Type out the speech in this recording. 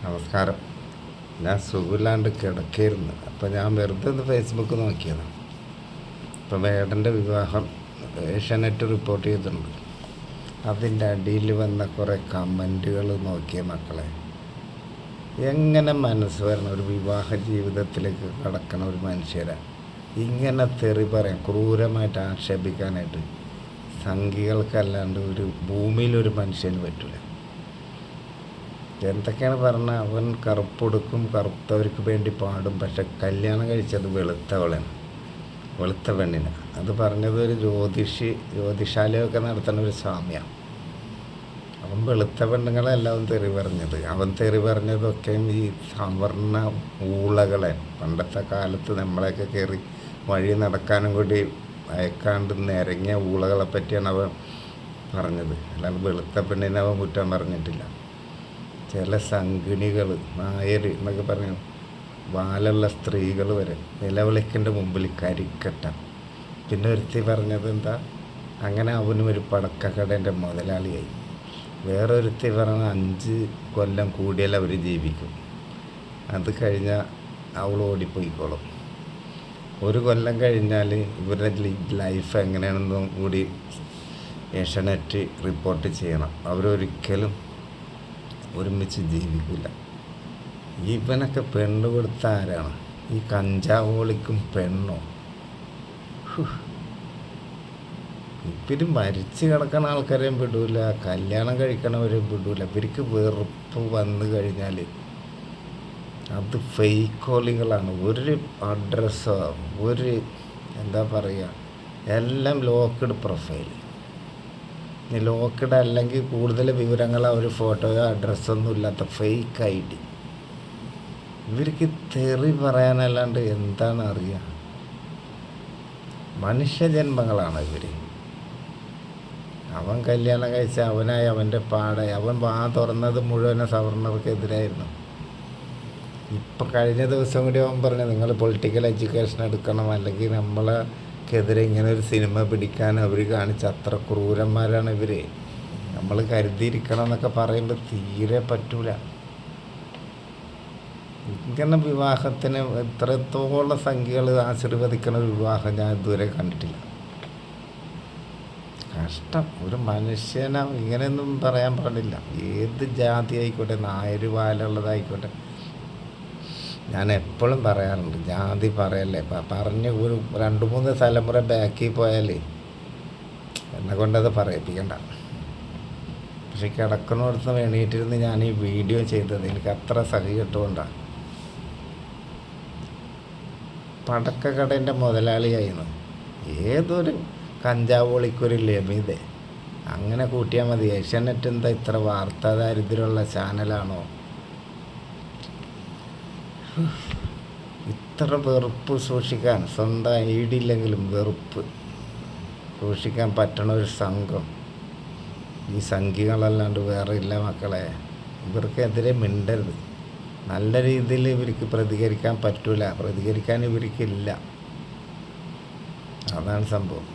നമസ്കാരം. ഞാൻ സുഖമില്ലാണ്ട് കിടക്കായിരുന്നു. അപ്പോൾ ഞാൻ വെറുതെ ഒന്ന് ഫേസ്ബുക്ക് നോക്കിയതാണ്. ഇപ്പോൾ വേടൻ്റെ വിവാഹം ഏഷ്യാനെറ്റ് റിപ്പോർട്ട് ചെയ്തിട്ടുണ്ട്. അതിൻ്റെ അടിയിൽ വന്ന കുറേ കമൻറ്റുകൾ നോക്കിയ മക്കളെ, എങ്ങനെ മനസ്സ് വരണം ഒരു വിവാഹ ജീവിതത്തിലേക്ക് കടക്കണ ഒരു മനുഷ്യരെ ഇങ്ങനെ തെറി പറയാൻ, ക്രൂരമായിട്ട് ആക്ഷേപിക്കാനായിട്ട് സംഘികൾക്കല്ലാണ്ട് ഒരു ഭൂമിയിലൊരു മനുഷ്യന് പറ്റില്ല. എന്തൊക്കെയാണ് പറഞ്ഞാൽ, അവൻ കറുപ്പൊടുക്കും, കറുത്തവർക്ക് വേണ്ടി പാടും, പക്ഷെ കല്യാണം കഴിച്ചത് വെളുത്ത പെണ്ണിന്. അത് പറഞ്ഞത് ഒരു ജ്യോതിഷാലയമൊക്കെ നടത്തുന്ന ഒരു സ്വാമിയാണ്. അവൻ വെളുത്ത പെണ്ണുങ്ങളല്ല അവൻ തെറി പറഞ്ഞത്. അവൻ തെറി പറഞ്ഞതൊക്കെയും ഈ സവർണ ഊളകളെ, പണ്ടത്തെ കാലത്ത് നമ്മളെയൊക്കെ കയറി വഴി നടക്കാനും കൂടി അയക്കാണ്ട് നിരങ്ങിയ ഊളകളെ പറ്റിയാണ് അവൻ പറഞ്ഞത്. അല്ലാതെ വെളുത്ത പെണ്ണിനെ അവൻ കുറ്റം പറഞ്ഞിട്ടില്ല. ചില സംഗിണികൾ, നായർ എന്നൊക്കെ പറഞ്ഞു വാലുള്ള സ്ത്രീകൾ വരെ നിലവിളിക്കൻ്റെ മുമ്പിൽ കരിക്കട്ട. പിന്നെ ഒരുത്തി പറഞ്ഞത് എന്താ, അങ്ങനെ അവനും ഒരു പടക്കക്കടേൻ്റെ മുതലാളിയായി. വേറൊരുത്തി പറഞ്ഞ 5 കൊല്ലം കൂടിയാൽ അവർ ജീവിക്കും, അത് കഴിഞ്ഞാൽ അവൾ ഓടിപ്പോയിക്കോളും. 1 കൊല്ലം കഴിഞ്ഞാൽ ഇവരുടെ ലൈഫ് എങ്ങനെയാണെന്നും കൂടി ഏഷ്യാനെറ്റ് റിപ്പോർട്ട് ചെയ്യണം. അവരൊരിക്കലും ഒരുമിച്ച് ജീവിക്കില്ല. ഇവനൊക്കെ പെണ്ണ് കൊടുത്ത ആരാണ്? ഈ കഞ്ചാവോളിക്കും പെണ്ണോ? ഇവര് മരിച്ച് കിടക്കുന്ന ആൾക്കാരെയും വിടൂല, കല്യാണം കഴിക്കണവരെയും വിടൂല. ഇവർക്ക് വെറുപ്പ് വന്നു കഴിഞ്ഞാൽ അത് ഫേക്ക് കോളിങ്ങളാണ്. ഒരു അഡ്രസ്സോ ഒരു എന്താ പറയുക, എല്ലാം ലോക്ക്ഡ് പ്രൊഫൈൽ. ലോക്ക്ഡ് അല്ലെങ്കിൽ കൂടുതൽ വിവരങ്ങളോ ഒരു ഫോട്ടോയോ അഡ്രസ്സൊന്നും ഇല്ലാത്ത ഫേക്ക് ID. ഇവർക്ക് തെറി പറയാനല്ലാണ്ട് എന്താണ് അറിയുക? മനുഷ്യജന്മങ്ങളാണ് ഇവർ. അവൻ കല്യാണം കഴിച്ച അവനായി അവൻ്റെ പാടായി. അവൻ വാ തുറന്നത് മുഴുവൻ സവർണർക്കെതിരായിരുന്നു. ഇപ്പം കഴിഞ്ഞ ദിവസം കൂടി അവൻ പറഞ്ഞു, നിങ്ങൾ പൊളിറ്റിക്കൽ എഡ്യൂക്കേഷൻ എടുക്കണം, അല്ലെങ്കിൽ നമ്മളെക്കെതിരെ ഇങ്ങനെ ഒരു സിനിമ പിടിക്കാൻ അവർ കാണിച്ച അത്ര ക്രൂരന്മാരാണ് ഇവർ, നമ്മൾ കരുതിയിരിക്കണം എന്നൊക്കെ പറയുമ്പോൾ തീരെ പറ്റൂല. ഇങ്ങനെ വിവാഹത്തിന് എത്രത്തോളം സംഖ്യകൾ ആശീർവദിക്കുന്ന ഒരു വിവാഹം ഞാൻ ഇതുവരെ കണ്ടിട്ടില്ല. കഷ്ടം. ഒരു മനുഷ്യനെ ഇങ്ങനെയൊന്നും പറയാൻ പാടില്ല. ഏത് ജാതി ആയിക്കോട്ടെ, നായർ വാലുള്ളതായിക്കോട്ടെ. ഞാൻ എപ്പോഴും പറയാറുണ്ട്, ജാതി പറയല്ലേ. പറഞ്ഞ് ഒരു 2-3 തലമുറ ബാക്കിൽ പോയാൽ എന്നെ കൊണ്ടത് പറയിപ്പിക്കണ്ട. പക്ഷെ കിടക്കുന്നിടത്ത് എണീറ്റിരുന്ന് ഞാൻ ഈ വീഡിയോ ചെയ്തത് എനിക്ക് അത്ര സഹി കിട്ടുകൊണ്ടാണ്. പടക്കക്കടേൻ്റെ മുതലാളിയായിരുന്നു. ഏതൊരു കഞ്ചാവോളിക്കൊരു ലമിത അങ്ങനെ കൂട്ടിയാൽ മതി. ഏഷ്യാനെറ്റ് എന്താ ഇത്ര വാർത്താ ദാരിദ്ര്യമുള്ള ചാനലാണോ? ഇത്ര വെറുപ്പ് സൂക്ഷിക്കാൻ, സ്വന്തം ID ഇല്ലെങ്കിലും വെറുപ്പ് സൂക്ഷിക്കാൻ പറ്റണ ഒരു സംഘം ഈ സംഘികളല്ലാണ്ട് വേറെ ഇല്ല മക്കളെ. ഇവർക്കെതിരെ മിണ്ടരുത്. നല്ല രീതിയിൽ ഇവർക്ക് പ്രതികരിക്കാൻ പറ്റൂല, പ്രതികരിക്കാൻ ഇവർക്കില്ല. അതാണ് സംഭവം.